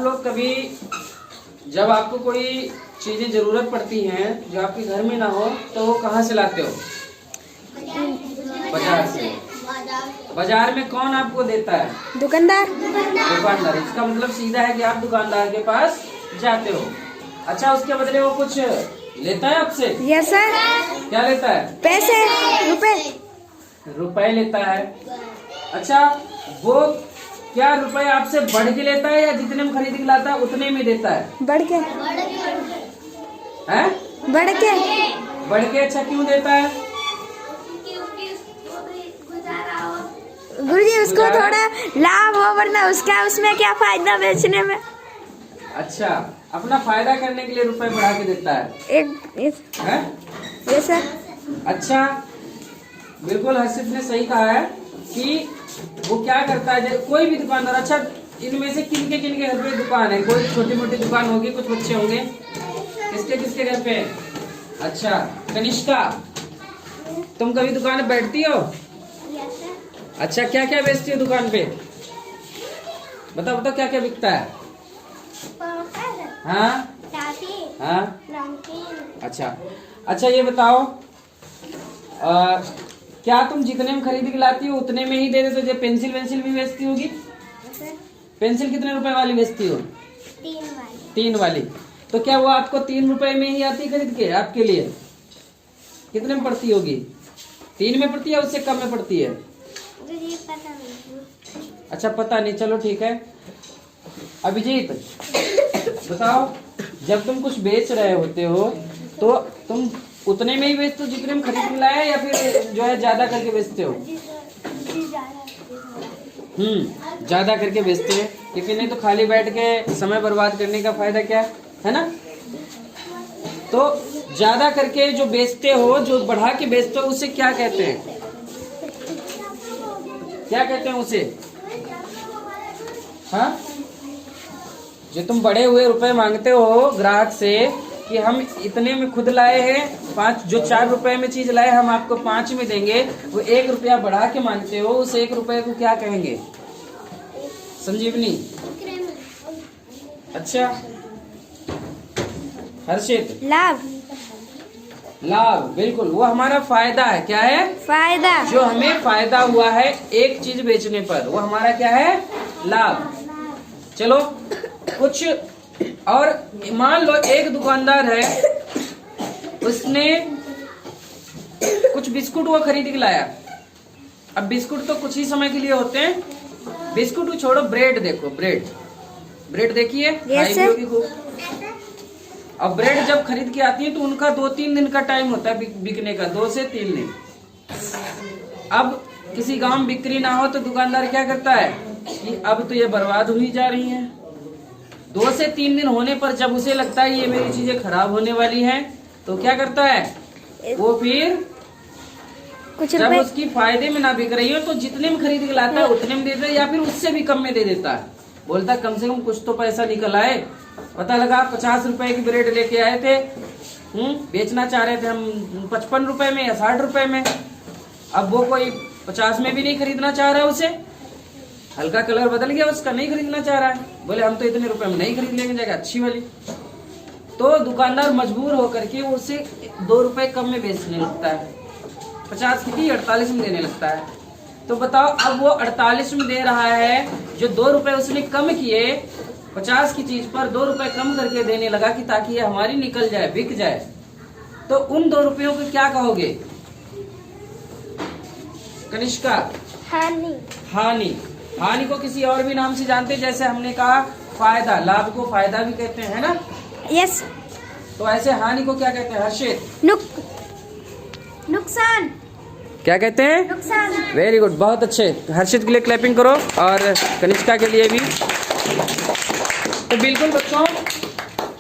लोग कभी जब आपको कोई चीजें जरूरत पड़ती हैं जो आपके घर में ना हो तो वो कहाँ से लाते हो? बाजार से। बाजार में कौन आपको देता है? दुकानदार। दुकानदार। इसका मतलब सीधा है कि आप दुकानदार के पास जाते हो। अच्छा, उसके बदले वो कुछ लेता है आपसे? Yes sir. क्या लेता है? पैसे, रुपए। रुपए लेता है। अच्छा, वो क्या रुपए आपसे बढ़ के लेता है या जितने में खरीद के लाता है उतने में देता है? बढ़ के। हैं? बढ़ के। बढ़ के। अच्छा, क्यों देता है? गुरुजी उसको थोड़ा लाभ हो, वरना उसका उसमें क्या फायदा बेचने में। अच्छा, अपना फायदा करने के लिए रुपए बढ़ा के देता है। हैं? ये सर। अच्छा, बिल्कुल हर्षित ने सही कहा है कि वो क्या करता है, कोई भी दुकानदार। अच्छा, इनमें से किनके किनके घर पे दुकान है? कोई छोटी मोटी दुकान होगी, कुछ बच्चे होंगे। किसके किसके घर पे? अच्छा, कनिष्का, तुम कभी दुकान में बैठती हो? अच्छा, क्या क्या बेचती हो दुकान पे? बताओ बताओ, क्या क्या बिकता है? हाँ हाँ। अच्छा अच्छा, ये बताओ, क्या तुम जितने में खरीद के लाती हो उतने में ही दे देते हो? जो पेंसिल वेंसिल भी बेचती होगी। पेंसिल कितने रुपए वाली बेचती हो? 3 वाली। तो क्या वो आपको 3 रुपए में ही आती खरीद के आपके लिए? कितने में पड़ती होगी? 3 में पड़ती है, उससे कम में पड़ती है? पता नहीं। अच्छा, पता नहीं, चलो ठीक है। अभिजीत, बताओ, जब तुम कुछ बेच रहे होते हो तो तुम उतने में ही बेचते हो जितने में खरीद के लाया, या फिर जो है ज्यादा करके बेचते हो? ज्यादा करके बेचते हैं, क्योंकि नहीं तो खाली बैठ के समय बर्बाद करने का फायदा क्या है ना? तो ज्यादा करके जो बेचते हो, जो बढ़ा के बेचते हो, उसे क्या कहते हैं? क्या कहते हैं उसे? हाँ, जो तुम बढ़े हुए रुपए मांगते हो ग्राहक से कि हम इतने में खुद लाए हैं, 5, जो 4 रुपए में चीज लाए हम आपको 5 में देंगे, वो 1 रुपया बढ़ा के मांगते हो, उस 1 रुपए को क्या कहेंगे? संजीवनी। अच्छा, हर्षित। लाभ। लाभ, बिल्कुल, वो हमारा फायदा है। क्या है? फायदा। जो हमें फायदा हुआ है एक चीज बेचने पर, वो हमारा क्या है? लाभ। चलो, कुछ और मान लो एक दुकानदार है, उसने कुछ बिस्कुट वो खरीद के लाया। अब बिस्कुट तो कुछ ही समय के लिए होते हैं, बिस्कुट को छोड़ो, ब्रेड देखो, ब्रेड देखिए, खाई भी होगी खूब। अब ब्रेड जब खरीद के आती है तो उनका 2-3 दिन का टाइम होता है बिकने का, 2 से 3 दिन। अब किसी गांव में बिक्री ना हो तो दुकानदार क्या करता है कि अब तो ये बर्बाद हुई जा रही है। 2 से 3 दिन होने पर जब उसे लगता है ये मेरी चीजें खराब होने वाली हैं, तो क्या करता है वो? फिर कुछ जब उसकी फायदे में ना बिक रही हो तो जितने में खरीद के लाता है उतने में देता है, या फिर उससे भी कम में दे देता है। बोलता है कम से कम कुछ तो पैसा निकल आए। पता लगा 50 रुपए की ब्रेड लेके आए थे, बेचना चाह रहे थे हम 55 रुपए में या 60 रुपए में। अब वो कोई 50 में भी नहीं खरीदना चाह रहा है, उसे हल्का कलर बदल गया उसका, नहीं खरीदना चाह रहा है। बोले हम तो इतने रुपए में नहीं खरीद लेंगे, जगह अच्छी वाली। तो दुकानदार मजबूर होकर के उसे 2 रुपए कम में बेचने लगता है, 50 की थी 48 में देने लगता है। तो बताओ, अब वो 48 में दे रहा है, जो 2 रुपए उसने कम किए 50 की चीज पर 2 रुपए कम करके देने लगा कि ताकि ये हमारी निकल जाए, बिक जाए। तो उन 2 रुपयों को क्या कहोगे कनिष्का? हानि। हानि को किसी और भी नाम से जानते, जैसे हमने कहा फायदा, लाभ को फायदा भी कहते हैं, है ना? यस। तो ऐसे हानि को क्या कहते हैं हर्षित? नुकसान। क्या कहते हैं? नुकसान। वेरी गुड, बहुत अच्छे। हर्षित के लिए क्लैपिंग करो और कनिष्का के लिए भी। तो बिल्कुल बच्चों,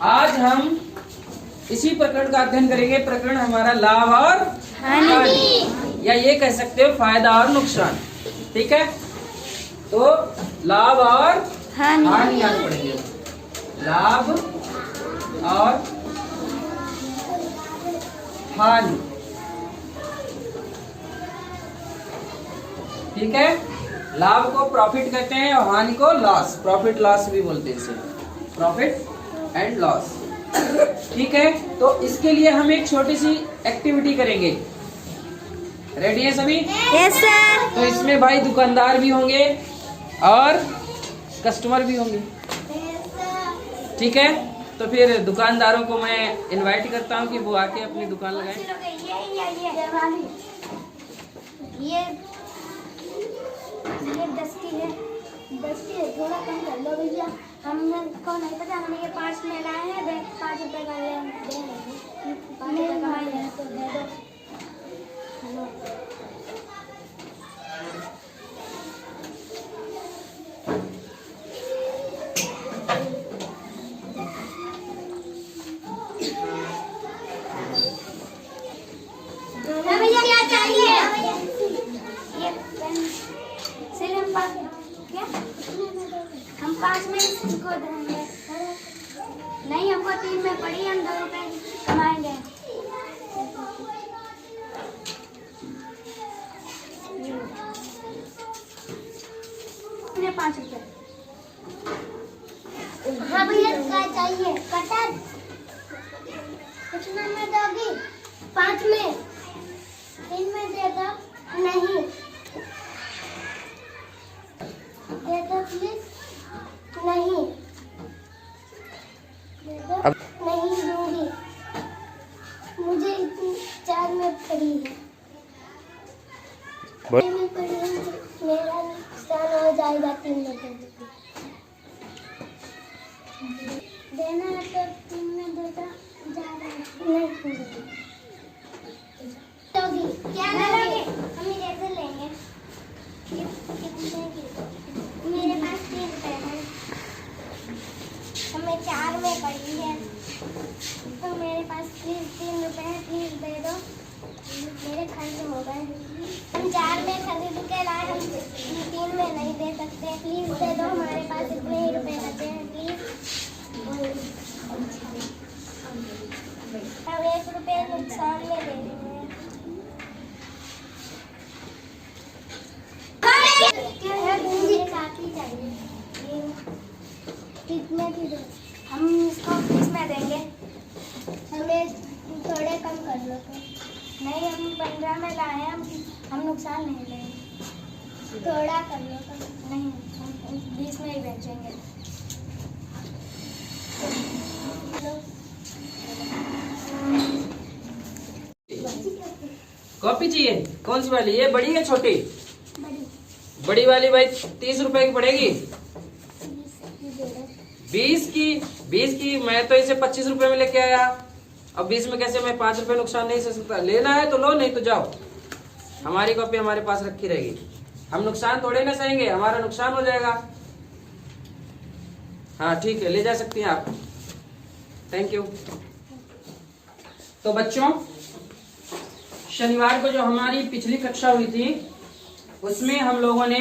आज हम इसी प्रकरण का अध्ययन करेंगे। प्रकरण हमारा लाभ और हानि, या ये कह सकते हो फायदा और नुकसान। ठीक है, तो लाभ और हानि याद पड़ेंगे। लाभ और हानि, ठीक है। लाभ को प्रॉफिट कहते हैं और हानि को लॉस, प्रॉफिट लॉस भी बोलते हैं इसे। Profit and loss. ठीक है, तो इसके लिए हम एक छोटी सी एक्टिविटी करेंगे। रेडी है सभी? Yes sir. तो इसमें भाई दुकानदार भी होंगे और कस्टमर भी होंगे। ठीक है, तो फिर दुकानदारों को मैं इनवाइट करता हूँ कि वो आके अपनी दुकान लगाएं। ये 10 की है, 10 की है, थोड़ा कम कर लो भैया। हमको नहीं पता, हमने ये 5 में लाए हैं, 5 रुपए का ले दे रहे 5 रुपए का है तो दे दो। हेलो भैया क्या चाहिए? ये पेंसिल हम 5 क्या? हम 5 में इसको देंगे। नहीं, हमको 3 में पड़ी, हम 2 रुपए कमाएंगे। ये 5 रुपए। हाँ भैया क्या चाहिए? कटर कितना में दोगी? 5 में, 3 में दे दो। नहीं दे दो प्लीज। नहीं दे दो। नहीं दूंगी, मुझे इतनी 4 में पड़ी है। 3 में पड़ी है, मेरा नुकसान हो जाएगा। 3 में दे दो। देना है तो 3 में दे दो। नहीं दोगी। क्या लोगे? हम इरेजर लेंगे। कितने की? मेरे पास 3 रुपए है, हमें 4 में पड़ी है, तो मेरे पास प्लीज 3 रुपए है, प्लीज दे दो। मेरे खर्च हो गए, हम 4 में खरीद के लाए, हम 3 में नहीं दे सकते। प्लीज दे दो, हमारे पास इतने ही रुपए बचे हैं, प्लीज। हम 1 रुपए नुकसान में दे रहे हैं। काफी चाहिए, कितने की दो? हम इसको 20 में देंगे, हमें थोड़े कम कर लो तो। नहीं, हम 15 में लाए हैं, हम नुकसान नहीं लेंगे, थोड़ा कर लो तो। नहीं, हम 20 में ही बेचेंगे। कॉपी चाहिए? कौन सी वाली? ये बड़ी है छोटी? बड़ी। बड़ी वाली भाई 30 रुपए की पड़ेगी। 20 की? 20 की मैं तो इसे 25 रुपए में लेके आया। अब 20 में कैसे? मैं 5 रुपए नुकसान नहीं सह सकता। लेना है तो लो, नहीं तो जाओ। हमारी कॉपी हमारे पास रखी रहेगी, हम नुकसान थोड़े ना सहेंगे, हमारा नुकसान हो जाएगा। हाँ ठीक है, ले जा सकती हैं आप। Thank you. तो बच्चों, शनिवार को जो हमारी पिछली कक्षा हुई थी उसमें हम लोगों ने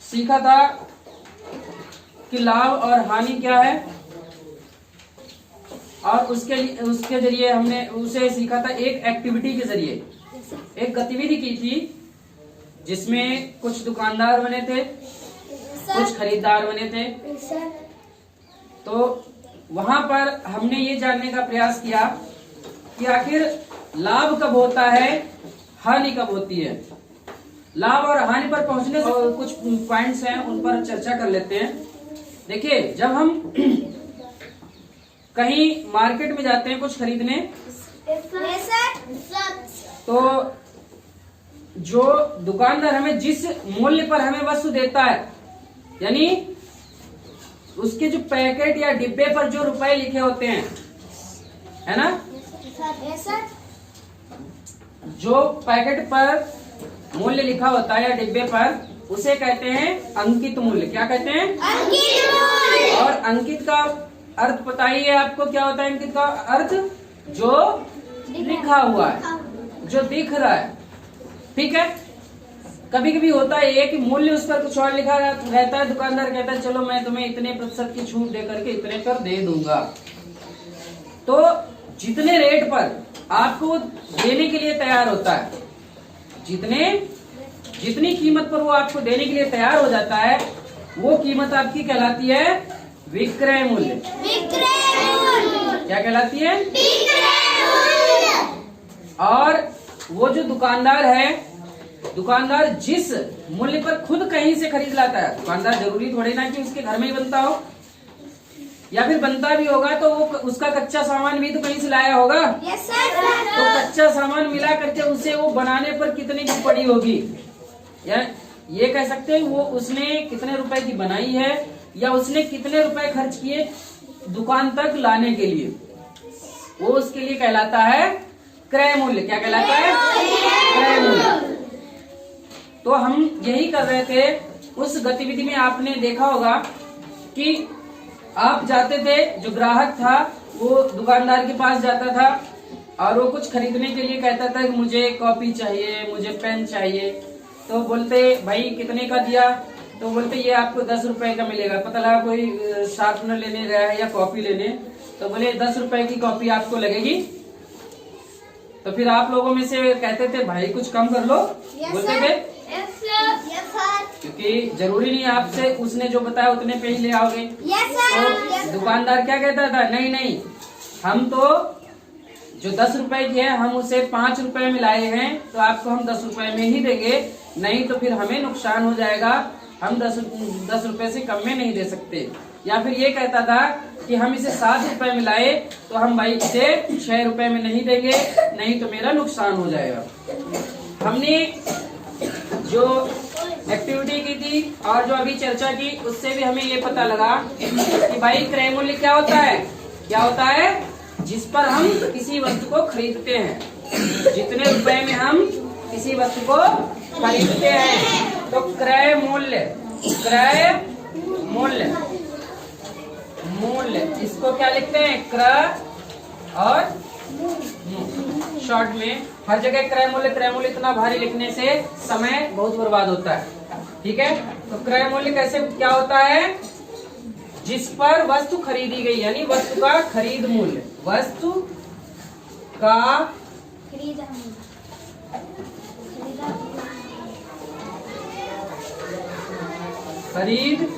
सीखा था कि लाभ और हानि क्या है, और उसके जरिए हमने उसे सीखा था एक एक्टिविटी के जरिए। एक गतिविधि की थी जिसमें कुछ दुकानदार बने थे, कुछ खरीदार बने थे। तो वहां पर हमने ये जानने का प्रयास किया कि आखिर लाभ कब होता है, हानि कब होती है। लाभ और हानि पर पहुंचने से कुछ पॉइंट्स हैं, उन पर चर्चा कर लेते हैं। देखिए, जब हम कहीं मार्केट में जाते हैं कुछ खरीदने, तो जो दुकानदार हमें जिस मूल्य पर हमें वस्तु देता है, यानी उसके जो पैकेट या डिब्बे पर जो रुपए लिखे होते हैं, है ना, जो पैकेट पर मूल्य लिखा होता है या डिब्बे पर, उसे कहते हैं अंकित मूल्य। क्या कहते हैं? अंकित मूल्य। और अंकित का अर्थ पता ही है आपको, क्या होता है अंकित का अर्थ? जो लिखा हुआ है, जो दिख रहा है। ठीक है, कभी कभी होता है ये कि मूल्य उस पर कुछ और लिखा रहता है, दुकानदार कहता है चलो मैं तुम्हें इतने प्रतिशत की छूट दे करके इतने पर दे दूंगा। तो जितने रेट पर आपको देने के लिए तैयार होता है, जितनी कीमत पर वो आपको देने के लिए तैयार हो जाता है, वो कीमत आपकी कहलाती है विक्रय मूल्य। क्या कहलाती है? और वो जो दुकानदार है, दुकानदार जिस मूल्य पर खुद कहीं से खरीद लाता है, दुकानदार जरूरी थोड़ी ना कि उसके घर में ही बनता हो, या फिर बनता भी होगा तो वो उसका कच्चा सामान भी तो कहीं से लाया होगा। तो कच्चा सामान मिला करके उसे वो बनाने पर कितने की पड़ी होगी, या ये कह सकते हैं वो उसने कितने रुपए की बनाई है, या उसने कितने रुपए खर्च किए दुकान तक लाने के लिए, वो उसके लिए कहलाता है क्रय मूल्य। क्या कहलाता है? क्रय मूल्य। तो हम यही कर रहे थे। उस गतिविधि में आपने देखा होगा कि आप जाते थे, जो ग्राहक था वो दुकानदार के पास जाता था और वो कुछ खरीदने के लिए कहता था कि मुझे कॉपी चाहिए, मुझे पेन चाहिए। तो बोलते भाई कितने का दिया? तो बोलते ये आपको 10 रुपए का मिलेगा। पता लगा कोई शार्पनर लेने गया है या कॉपी लेने, तो बोले 10 रुपए की कॉपी आपको लगेगी। तो फिर आप लोगों में से कहते थे भाई कुछ कम कर लो, बोलते थे क्योंकि जरूरी नहीं आपसे उसने जो बताया उतने पे ही ले आओगे। तो दुकानदार क्या कहता था, नहीं नहीं, हम तो जो 10 रुपए की है हम उसे 5 रुपए में लाए हैं, तो आपको हम 10 रुपए में ही देंगे, नहीं तो फिर हमें नुकसान हो जाएगा, हम 10 रुपए से कम में नहीं दे सकते। या फिर ये कहता था कि हम इसे 7 रुपए में लाए तो हम भाई इसे 6 रुपए में नहीं देंगे, नहीं तो मेरा नुकसान हो जाएगा। हमने जो एक्टिविटी की थी और जो अभी चर्चा की उससे भी हमें ये पता लगा कि भाई क्रय मूल्य क्या होता है? क्या होता है? जिस पर हम किसी वस्तु को खरीदते हैं, जितने रुपए में हम किसी वस्तु को खरीदते हैं, तो क्रय मूल्य, क्रय मूल्य, मूल्य इसको क्या लिखते हैं? क्रय और शॉर्ट में हर जगह क्रय मूल्य, क्रय मूल्य इतना भारी लिखने से समय बहुत बर्बाद होता है। ठीक है, तो क्रय मूल्य कैसे क्या होता है? जिस पर वस्तु खरीदी गई, यानी वस्तु का खरीद मूल्य, वस्तु का खरीद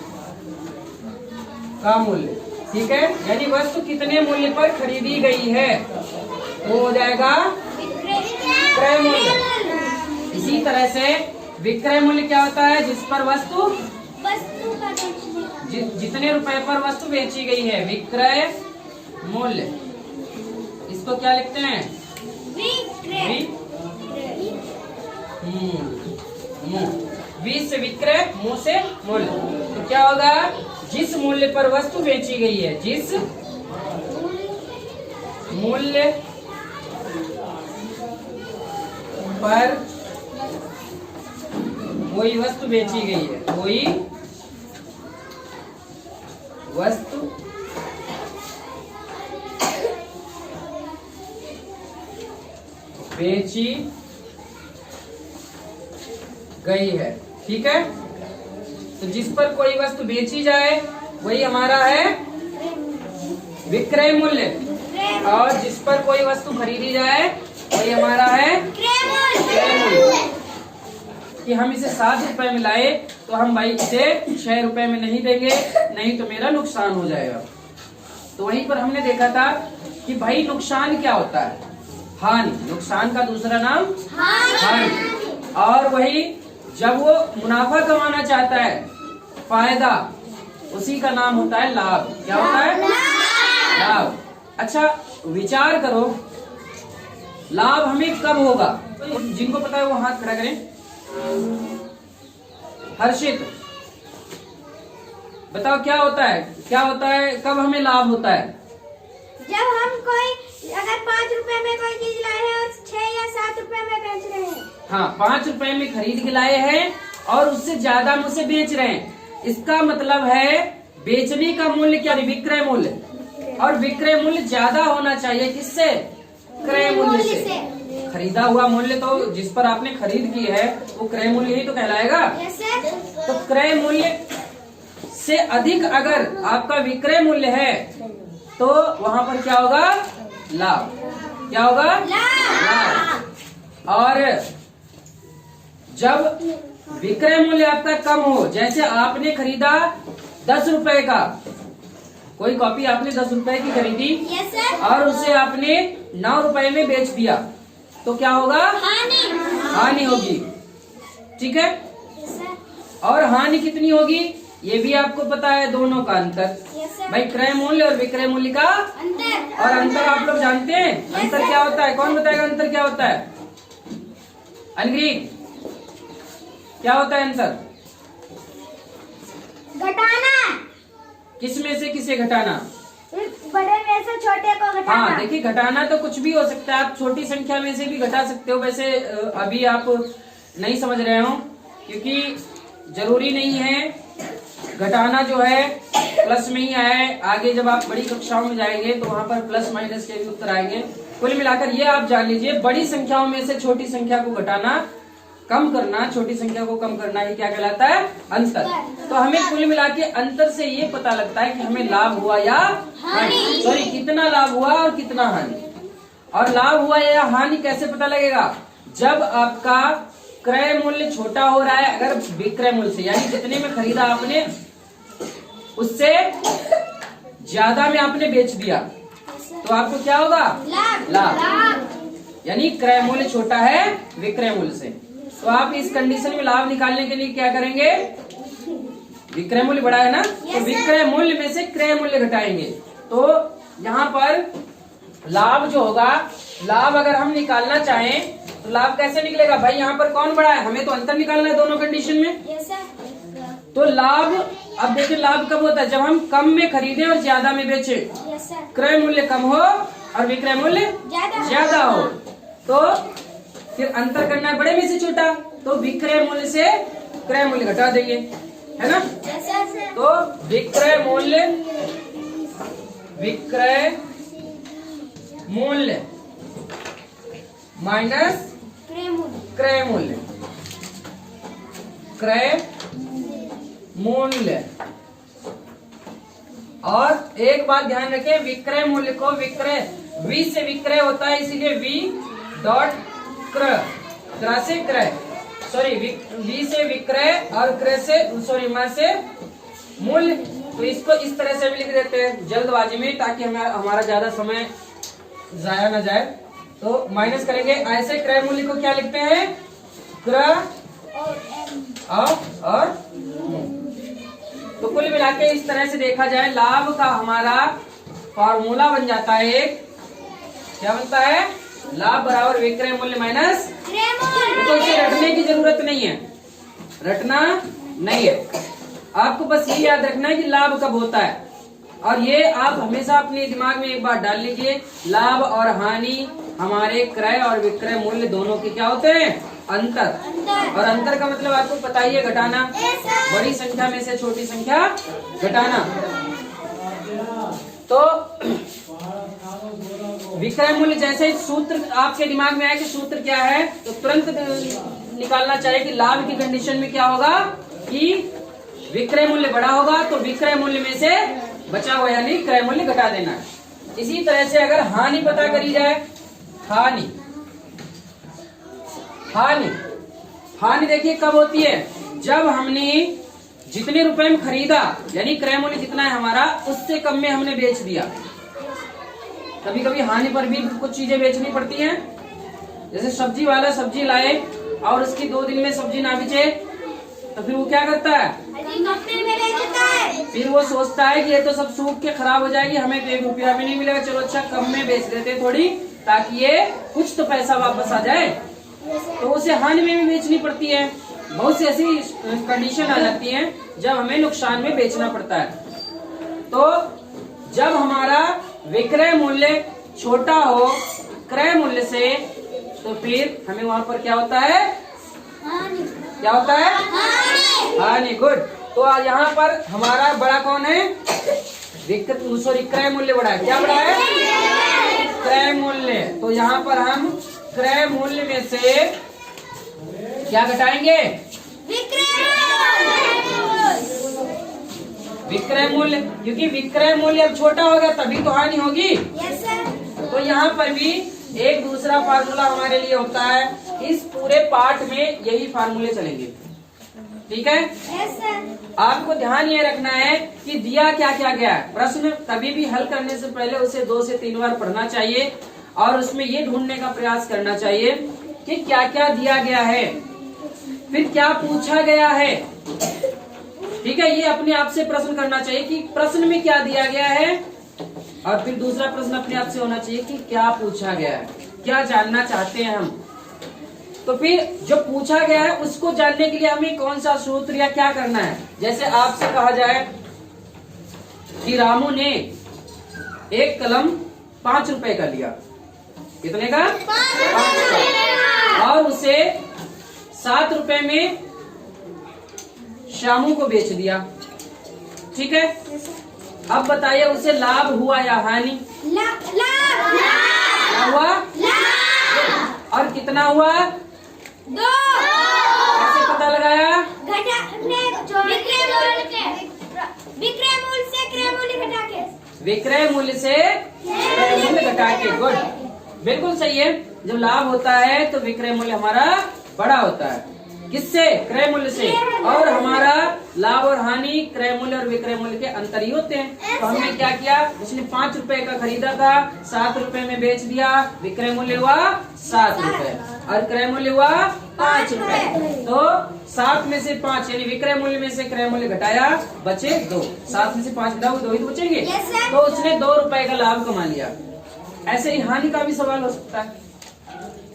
का मूल्य। ठीक है, यानी वस्तु कितने मूल्य पर खरीदी गई है तो हो जाएगा क्रय मूल्य। इसी तरह से विक्रय मूल्य क्या होता है? जिस पर वस्तु जितने रुपए पर वस्तु बेची गई है, विक्रय मूल्य। इसको क्या लिखते हैं? वी से विक्रय, मुंह से मूल्य। तो क्या होगा? जिस मूल्य पर वस्तु बेची गई है, जिस मूल्य पर कोई वस्तु बेची गई है, कोई वस्तु बेची गई है। ठीक है, तो जिस पर कोई वस्तु बेची जाए वही हमारा है विक्रय मूल्य, और जिस पर कोई वस्तु खरीदी जाए वही हमारा है क्रय मूल्य। कि हम इसे 7 रुपए में लाए तो हम भाई इसे 6 रुपए में नहीं देंगे, नहीं तो मेरा नुकसान हो जाएगा। तो वहीं पर हमने देखा था कि भाई नुकसान क्या होता है? हानि। नुकसान का दूसरा नाम हानि। और वही जब वो मुनाफा कमाना चाहता है, फायदा, उसी का नाम होता है लाभ। क्या होता है? लाभ। अच्छा विचार करो, लाभ हमें कब होगा? जिनको पता है वो हाथ खड़ा करें। हर्षित बताओ क्या होता है? क्या होता है? कब हमें लाभ होता है? जब हम कोई अगर 5 रुपए में कोई चीज लाए हैं और 6 या 7 रुपए में बेच रहे हैं। हाँ, 5 रुपए में खरीद के लाए हैं और उससे ज्यादा हम उसे बेच रहे हैं। इसका मतलब है बेचने का मूल्य क्या? विक्रय मूल्य। और विक्रय मूल्य ज्यादा होना चाहिए किससे? क्रय मूल्य से। खरीदा हुआ मूल्य तो जिस पर आपने खरीद की है वो क्रय मूल्य ही तो कहलाएगा। तो क्रय मूल्य से अधिक अगर आपका विक्रय मूल्य है तो वहां पर क्या होगा? लाभ। क्या होगा? लाभ। और जब विक्रय मूल्य आपका कम हो, जैसे आपने खरीदा 10 रुपए का, कोई कॉपी आपने 10 रुपए की खरीदी यस सर। और उसे आपने 9 रुपए में बेच दिया, तो क्या होगा? हानि होगी। ठीक है। Yes sir. और हानि कितनी होगी ये भी आपको पता है, दोनों का अंतर। Yes sir. भाई क्रय मूल्य और विक्रय मूल्य का अंतर। और अंतर आप लोग जानते हैं अंतर क्या होता है? कौन बताएगा अंतर क्या होता है? अनग्रीन, क्या होता है अंतर? घटाना। किस में से किसे घटाना? बड़े में से छोटे को घटाना। हाँ देखिए, घटाना तो कुछ भी हो सकता है, आप छोटी संख्या में से भी घटा सकते हो। वैसे अभी आप नहीं समझ रहे हो, क्योंकि जरूरी नहीं है घटाना जो है प्लस में ही आए। आगे जब आप बड़ी कक्षाओं में जाएंगे तो वहाँ पर प्लस माइनस के भी उत्तर आएंगे। कुल मिलाकर ये आप जान लीजिए, बड़ी संख्याओं में से छोटी संख्या को घटाना, कम करना, छोटी संख्या को कम करना, ही क्या कहलाता है? अंतर। तो हमें कुल मिला के अंतर से ये पता लगता है कि हमें लाभ हुआ या हानि, सॉरी कितना लाभ हुआ और कितना हानि। और लाभ हुआ या हानि कैसे पता लगेगा? जब आपका क्रय मूल्य छोटा हो रहा है, अगर विक्रय मूल्य से, यानी जितने में खरीदा आपने उससे ज्यादा में आपने बेच दिया, तो आपको क्या होगा? लाभ। यानी क्रय मूल्य छोटा है विक्रय मूल्य से, तो आप इस कंडीशन में लाभ निकालने के लिए क्या करेंगे? विक्रय मूल्य बड़ा है ना, तो विक्रय मूल्य में से क्रय मूल्य घटाएंगे। तो यहाँ पर लाभ जो होगा, लाभ अगर हम निकालना चाहें तो लाभ कैसे निकलेगा? भाई यहाँ पर कौन बड़ा है? हमें तो अंतर निकालना है दोनों कंडीशन में। Yes sir. तो लाभ, अब देखिए लाभ कब होता है? जब हम कम में खरीदे और ज्यादा में बेचे। Yes sir. क्रय मूल्य कम हो और विक्रय मूल्य ज्यादा हो, तो फिर अंतर करना है बड़े में से छोटा, तो विक्रय मूल्य से क्रय मूल्य घटा देंगे, है ना? Yes sir. तो विक्रय मूल्य माइनस क्रय मूल्य। और एक बात ध्यान रखें, विक्रय मूल्य को विक्रय वी से विक्रय होता है, इसीलिए वी डॉट क्रय से क्रय, सॉरी वी से विक्रय और क्रय से, सॉरी म से मूल्य। तो इसको इस तरह से भी लिख देते हैं जल्दबाजी में, ताकि हमें हमारा ज्यादा समय जाया ना जाए। तो माइनस करेंगे, ऐसे क्रय मूल्य को क्या लिखते हैं? क्रय और तो कुल मिला के इस तरह से देखा जाए, लाभ का हमारा फॉर्मूला बन जाता है एक, क्या बनता है? लाभ बराबर विक्रय मूल्य माइनस क्रय मूल्य। तो इसे रटने की जरूरत नहीं है, रटना नहीं है, आपको बस ये याद रखना है कि लाभ कब होता है। और ये आप हमेशा अपने दिमाग में एक बार डाल लीजिए, लाभ और हानि हमारे क्रय और विक्रय मूल्य दोनों के क्या होते हैं? अंतर। और अंतर का मतलब आपको पता ही है, घटाना, बड़ी संख्या में से छोटी संख्या घटाना। तो विक्रय मूल्य जैसे सूत्र आपके दिमाग में आए कि सूत्र क्या है, तो तुरंत निकालना चाहिए कि लाभ की कंडीशन में क्या होगा कि विक्रय मूल्य बड़ा होगा, तो विक्रय मूल्य में से बचा हुआ यानी क्रय मूल्य घटा देना है। इसी तरह से अगर हानि पता करी जाए, हानि देखिए कब होती है? जब हमने जितने रुपए में खरीदा, यानी क्रय मूल्य जितना है हमारा, उससे कम में हमने बेच दिया। कभी कभी हानि पर भी कुछ चीजें बेचनी पड़ती हैं, जैसे सब्जी वाला सब्जी लाए और उसकी 2 दिन में सब्जी ना बेचे, तो फिर वो क्या करता है? फिर वो सोचता है कि ये तो सब सूख के खराब हो जाएगी, हमें तो 1 रुपया भी नहीं मिलेगा, चलो अच्छा कम में बेच देते थोड़ी, ताकि ये कुछ तो पैसा वापस आ जाए। तो उसे हानि में भी बेचनी पड़ती है। बहुत सी ऐसी कंडीशन आ जाती है जब हमें नुकसान में बेचना पड़ता है। तो जब हमारा विक्रय मूल्य छोटा हो क्रय मूल्य से, तो फिर हमें वहां पर क्या होता है? क्या होता है? हानि। गुड। तो यहाँ पर हमारा बड़ा कौन है? क्रय मूल्य बड़ा है। क्या बड़ा है? क्रय मूल्य। तो यहाँ पर हम क्रय मूल्य में से क्या घटाएंगे? विक्रय मूल्य, क्योंकि विक्रय मूल्य अब छोटा होगा तभी तो हानि होगी। Yes sir. तो यहाँ पर भी एक दूसरा फार्मूला हमारे लिए होता है। इस पूरे पाठ में यही फार्मूले चलेंगे। ठीक है। Yes sir. आपको ध्यान ये रखना है कि दिया क्या क्या गया है। प्रश्न कभी भी हल करने से पहले उसे 2 से 3 बार पढ़ना चाहिए और उसमें ये ढूंढने का प्रयास करना चाहिए कि क्या क्या दिया गया है, फिर क्या पूछा गया है। ठीक है, ये अपने आप से प्रश्न करना चाहिए कि प्रश्न में क्या दिया गया है, और फिर दूसरा प्रश्न अपने आप से होना चाहिए कि क्या पूछा गया है, क्या जानना चाहते हैं हम। तो फिर जो पूछा गया है उसको जानने के लिए हमें कौन सा सूत्र या क्या करना है। जैसे आपसे कहा जाए कि रामू ने एक कलम 5 रुपए का लिया, कितने का? 5 रुपए, और उसे 7 रुपए में श्यामू को बेच दिया। ठीक है, अब बताइए उसे लाभ हुआ या हानि? क्या हुआ? और कितना हुआ? 2। कैसे पता लगाया? विक्रय मूल्य से क्रय मूल्य घटा के। गुड, बिल्कुल सही है। जब लाभ होता है तो विक्रय मूल्य हमारा बड़ा होता है, किससे? क्रय मूल्य से। और हमारा लाभ और हानि क्रय मूल्य और विक्रय मूल्य के अंतर ही होते हैं। तो हमने क्या किया, उसने 5 रुपए का खरीदा था, 7 रुपए में बेच दिया, विक्रय मूल्य हुआ 7 रुपए और क्रय मूल्य हुआ 5 रुपए। तो 7 में से 5 यानी विक्रय मूल्य में से क्रय मूल्य घटाया, बचे 2। 7 में से 5 घटाओगे 2 ही तो बचेंगे। तो उसने 2 रुपए का लाभ कमा लिया। ऐसे ही हानि का भी सवाल हो सकता है।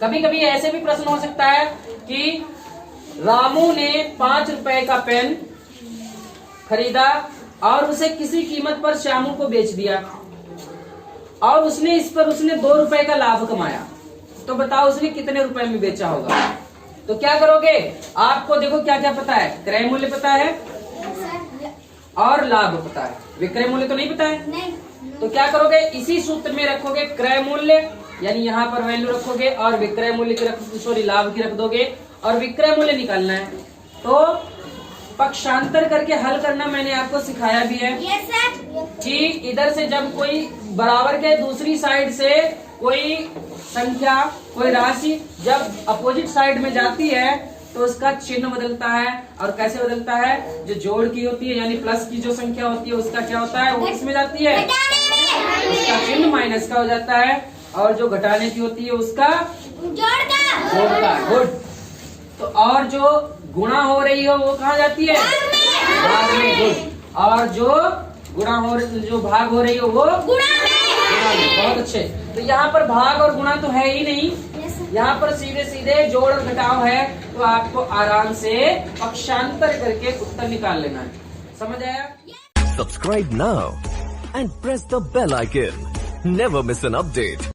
कभी कभी ऐसे भी प्रश्न हो सकता है कि रामू ने 5 रुपए का पेन खरीदा और उसे किसी कीमत पर श्यामू को बेच दिया और उसने इस पर उसने 2 रुपए का लाभ कमाया। तो बताओ उसने कितने रुपए में बेचा होगा? तो क्या करोगे, आपको देखो क्या क्या पता है, क्रय मूल्य पता है और लाभ पता है, विक्रय मूल्य तो नहीं पता है। नहीं। तो क्या करोगे, इसी सूत्र में रखोगे क्रय मूल्य, यानी यहाँ पर वैल्यू रखोगे और विक्रय मूल्य की लाभ की रख दोगे और विक्रय मूल्य निकालना है। तो पक्षांतर करके हल करना मैंने आपको सिखाया भी है। Yes sir. कि इधर से जब कोई बराबर के दूसरी साइड से कोई संख्या, कोई राशि जब अपोजिट साइड में जाती है तो उसका चिन्ह बदलता है। और कैसे बदलता है, जो जोड़ की होती है यानी प्लस की जो संख्या होती है उसका क्या होता है, वो किसमें जाती है, उसका चिन्ह माइनस का हो जाता है, और जो घटाने की होती है उसका जोड़ का। गुड। तो और जो गुणा हो रही हो वो कहाँ जाती है, भाग में। गुड। और जो जो भाग हो रही हो वो गुणा में। बहुत अच्छे। तो यहाँ पर भाग और गुणा तो है ही नहीं, यहाँ पर सीधे सीधे जोड़ और घटाव है। तो आपको आराम से पक्षांतर करके उत्तर निकाल लेना है। समझ आया? Subscribe now and press the bell icon. Never miss an update.